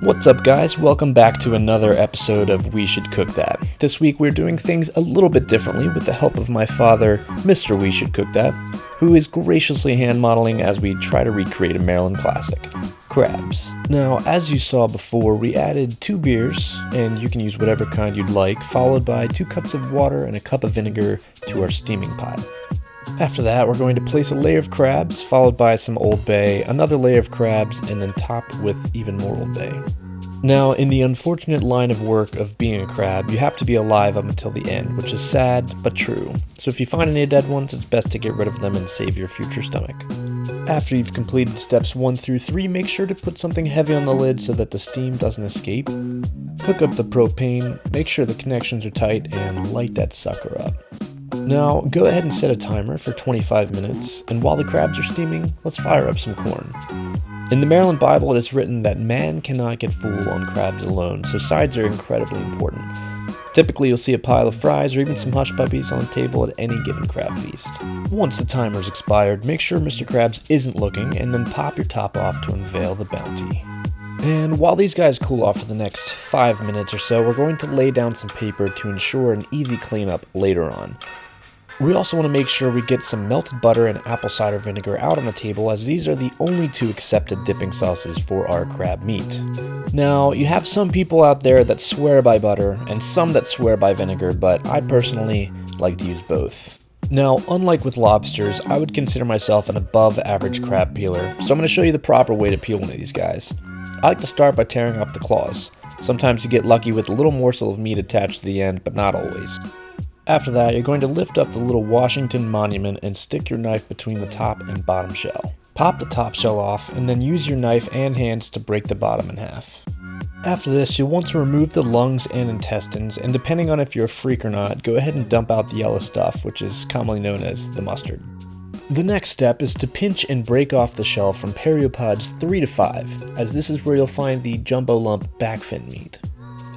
What's up, guys? Welcome back to another episode of We Should Cook That. This week we're doing things a little bit differently with the help of my father, Mr. We Should Cook That, who is graciously hand modeling as we try to recreate a Maryland classic, crabs. Now, as you saw before, we added 2 beers, and you can use whatever kind you'd like, followed by 2 cups of water and a cup of vinegar to our steaming pot. After that, we're going to place a layer of crabs, followed by some Old Bay, another layer of crabs, and then top with even more Old Bay. Now, in the unfortunate line of work of being a crab, you have to be alive up until the end, which is sad, but true. So if you find any dead ones, it's best to get rid of them and save your future stomach. After you've completed steps 1 through 3, make sure to put something heavy on the lid so that the steam doesn't escape. Hook up the propane, make sure the connections are tight, and light that sucker up. Now, go ahead and set a timer for 25 minutes, and while the crabs are steaming, let's fire up some corn. In the Maryland Bible, it is written that man cannot get full on crabs alone, so sides are incredibly important. Typically, you'll see a pile of fries or even some hush puppies on the table at any given crab feast. Once the timer's expired, make sure Mr. Krabs isn't looking, and then pop your top off to unveil the bounty. And while these guys cool off for the next 5 minutes or so, we're going to lay down some paper to ensure an easy cleanup later on. We also want to make sure we get some melted butter and apple cider vinegar out on the table, as these are the only 2 accepted dipping sauces for our crab meat. Now, you have some people out there that swear by butter and some that swear by vinegar, but I personally like to use both. Now, unlike with lobsters, I would consider myself an above average crab peeler, so I'm going to show you the proper way to peel one of these guys. I like to start by tearing off the claws. Sometimes you get lucky with a little morsel of meat attached to the end, but not always. After that, you're going to lift up the little Washington monument and stick your knife between the top and bottom shell. Pop the top shell off, and then use your knife and hands to break the bottom in half. After this, you'll want to remove the lungs and intestines, and depending on if you're a freak or not, go ahead and dump out the yellow stuff, which is commonly known as the mustard. The next step is to pinch and break off the shell from periopods 3 to 5, as this is where you'll find the jumbo lump backfin meat.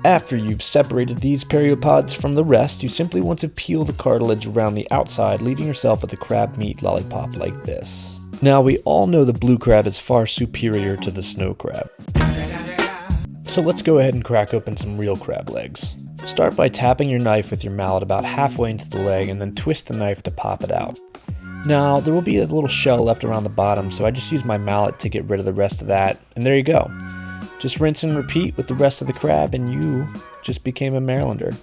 After you've separated these periopods from the rest, you simply want to peel the cartilage around the outside, leaving yourself with a crab meat lollipop like this. Now, we all know the blue crab is far superior to the snow crab. So let's go ahead and crack open some real crab legs. Start by tapping your knife with your mallet about halfway into the leg and then twist the knife to pop it out. Now, there will be a little shell left around the bottom, so I just use my mallet to get rid of the rest of that, and there you go. Just rinse and repeat with the rest of the crab and you just became a Marylander.